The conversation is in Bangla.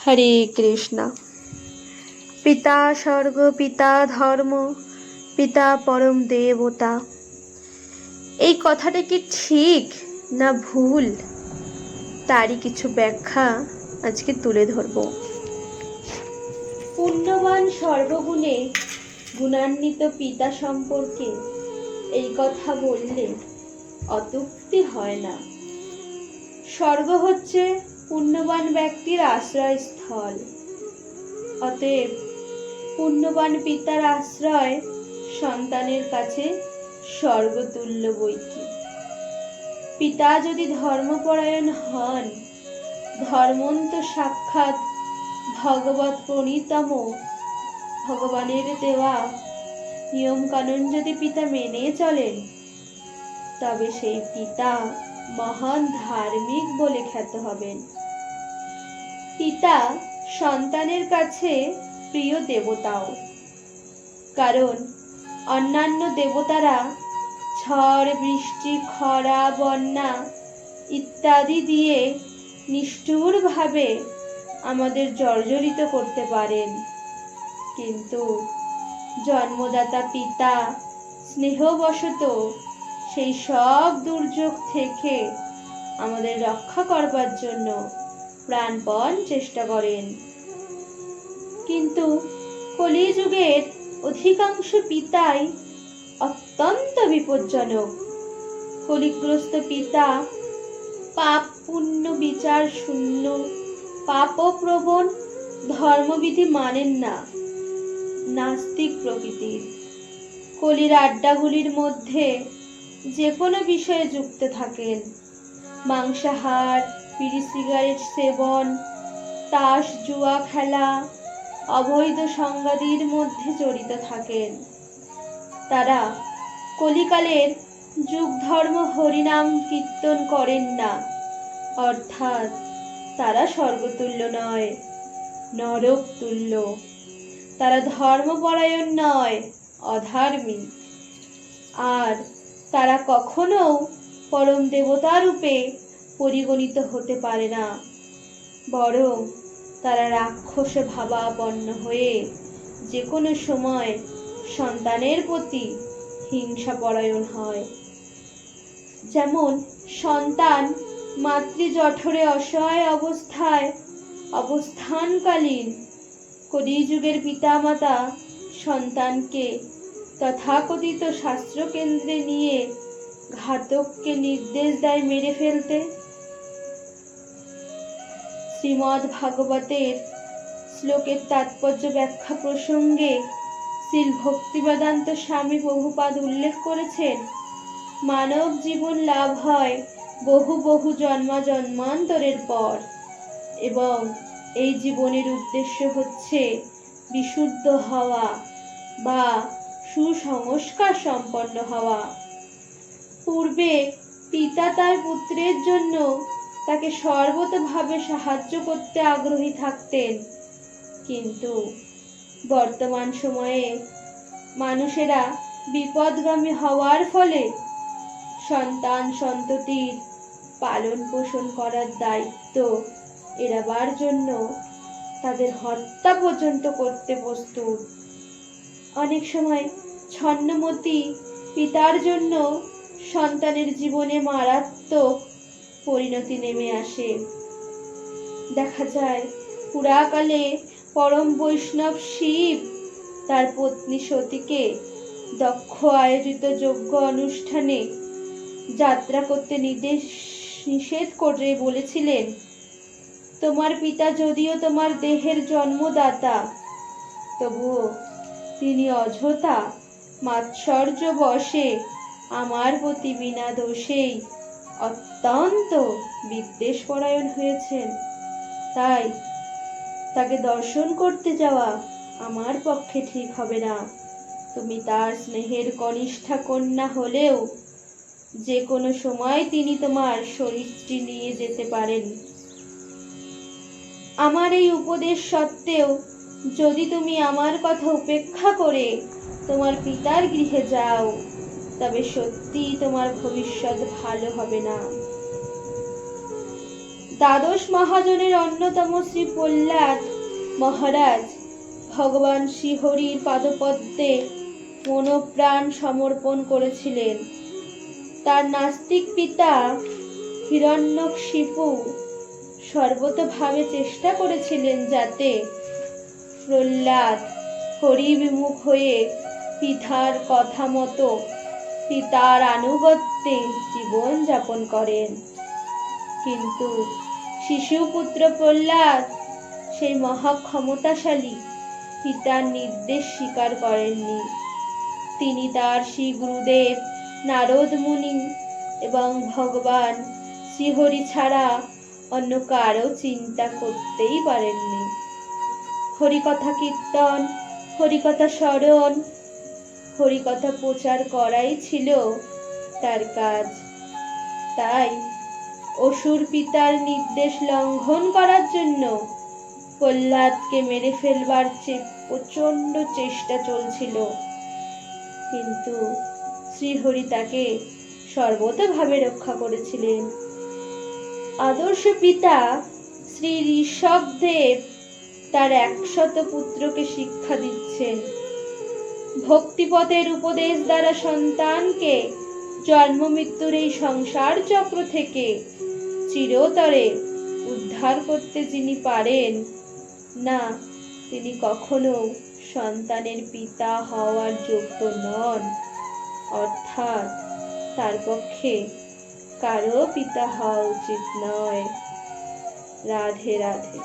হরে কৃষ্ণ। পিতা স্বর্গ, পিতা ধর্ম, পিতা পরম দেবতা। এই কথাটা কি ঠিক না ভুল, তারই কিছু ব্যাখ্যা আজকে তুলে ধরব। পুণ্যবান সর্বগুণে গুণান্বিত পিতা সম্পর্কে এই কথা বললে অত্যুক্তি হয় না। স্বর্গ হচ্ছে পুণ্যবান ব্যক্তির আশ্রয়স্থল। অতএব পুণ্যবান পিতার আশ্রয় সন্তানের কাছে স্বর্গতুল্য বৈকি। পিতা যদি ধর্মপরায়ণ হন, ধর্মন্ত সাক্ষাৎ ভগবৎ প্রণীতম ভগবানের দেওয়া নিয়ম কানুন যদি পিতা মেনে চলেন, তবে সেই পিতা মহান ধার্মিক বলে খ্যাত হবেন। পিতা সন্তানের কাছে প্রিয় দেবতাও, কারণ অন্যান্য দেবতারা ঝড় বৃষ্টি খরা বন্যা ইত্যাদি দিয়ে নিষ্ঠুরভাবে আমাদের জর্জরিত করতে পারেন, কিন্তু জন্মদাতা পিতা স্নেহবশত সেই সব দুর্যোগ থেকে আমাদের রক্ষা করবার জন্য প্রাণপণ চেষ্টা করেন। কিন্তু কলিযুগের অধিকাংশ পিতাই অত্যন্ত বিপজ্জনক। কলিগ্রস্ত পিতা পাপ পুণ্য বিচার শূন্য, পাপপ্রবণ, ধর্মবিধি মানেন না, নাস্তিক প্রকৃতির। কলির আড্ডাগুলির মধ্যে যে কোনো বিষয়ে যুক্ত থাকেন। মাংসাহার, বিড়ি সিগারেট সেবন, তাস জুয়া খেলা, অবৈধ সংগাদির মধ্যে জড়িত থাকেন। তারা কলিকালের যুগ ধর্ম হরিনাম কীর্তন করেন না, অর্থাৎ তারা স্বর্গতুল্য নয়, নরক তুল্য। তারা ধর্মপরায়ণ নয়, অধার্মিক। আর তারা কখনো পরম দেবতা রূপে পরিগণিত হতে পারে না, বরং তারা রাক্ষস ভাবাপন্ন হয়ে যে কোনো সময় সন্তানের প্রতি হিংসাপরায়ণ হয়। যেমন সন্তান মাতৃজঠরে অসহায় অবস্থায় অবস্থানকালীন কলিযুগের পিতামাতা সন্তানকে তথাকথিত শাস্ত্রকেন্দ্রে নিয়ে ঘাতককে নির্দেশ দেয় মেরে ফেলতে। শ্রীমদ্ ভাগবতের শ্লোকের তাৎপর্য ব্যাখ্যা প্রসঙ্গে শ্রীল ভক্তিবেদান্ত স্বামী প্রভুপাদ উল্লেখ করেছেন, মানব জীবন লাভ হয় বহু বহু জন্মান্তরের পর, এবং এই জীবনের উদ্দেশ্য হচ্ছে বিশুদ্ধ হওয়া বা সুসংস্কার সম্পন্ন হওয়া। পূর্বে পিতা তার পুত্রের জন্য তাকে সর্বতোভাবে সাহায্য করতে আগ্রহী থাকতেন, কিন্তু বর্তমান সময়ে মানুষেরা বিপদগামী হওয়ার ফলে সন্তান সন্ততির পালন পোষণ করার দায়িত্ব এড়াবার জন্য তাদের হত্যা পর্যন্ত করতে প্রস্তুত। অনেক সময় ছন্নমতি পিতার জন্য সন্তানের জীবনে মারাত্মক পরিণতি নেমে আসে। দেখা যায় পুরাকালে পরম বৈষ্ণব শিব তার পত্নী সতীকে দক্ষ আয়োজিত যজ্ঞ অনুষ্ঠানে যাত্রা করতে নিষেধ করে বলেছিলেন, তোমার পিতা যদিও তোমার দেহের জন্মদাতা, তবুও তিনি অযথা মাৎসর্য বশে আমার প্রতি বিনা দোষেই অত্যন্ত বিদ্বেষপরায়ণ হয়েছেন। তাই তাকে দর্শন করতে যাওয়া আমার পক্ষে ঠিক হবে না। তুমি তার স্নেহের কনিষ্ঠা কন্যা হলেও যে কোনো সময় তিনি তোমার শরীরটি নিয়ে যেতে পারেন। আমার এই উপদেশ সত্ত্বেও যদি তুমি আমার কথা উপেক্ষা করে তোমার পিতার গৃহে যাও, তবে সত্যি তোমার ভবিষ্যৎ ভালো হবে না। দ্বাদশ মহাজনের অন্যতম শ্রী প্রহ্লাদ মহারাজ ভগবান শ্রীহরির পাদপদ্মে মনোপ্রাণ সমর্পণ করেছিলেন। তার নাস্তিক পিতা হিরণ্যকশিপু সর্বতোভাবে চেষ্টা করেছিলেন যাতে প্রহ্লাদ হরিবিমুখ হয়ে পিতার কথা মতো পিতার আনুগত্যে জীবন যাপন করেন। কিন্তু শিশুপুত্র প্রহ্লাদ সেই মহাক্ষমতাশালী পিতার নির্দেশ স্বীকার করেননি। তিনি তার শ্রী গুরুদেব নারদ মুনি এবং ভগবান শ্রীহরি ছাড়া অন্য কারো চিন্তা করতেই পারেননি। হরিকথা কীর্তন, হরিকথা স্মরণ, হরিকথা প্রচার করাই ছিল তার কাজ। তাই অসুর পিতার নির্দেশ লঙ্ঘন করার জন্য প্রহ্লাদকে মেরে ফেলবার প্রচন্ড চেষ্টা চলছিল। কিন্তু শ্রীহরি তাকে সর্বতোভাবে রক্ষা করেছিলেন। আদর্শ পিতা শ্রী ঋষভদেব তার 100 পুত্রকে শিক্ষা দিচ্ছেন। ভক্তিপথের উপদেশ দ্বারা সন্তানকে জন্ম মৃত্যুর এই সংসার চক্র থেকে চিরতরে উদ্ধার করতে যিনি পারেন না, তিনি কখনো সন্তানের পিতা হওয়ার যোগ্য নন। অর্থাৎ তার পক্ষে কারো পিতা হওয়া উচিত নয়। রাধে রাধে।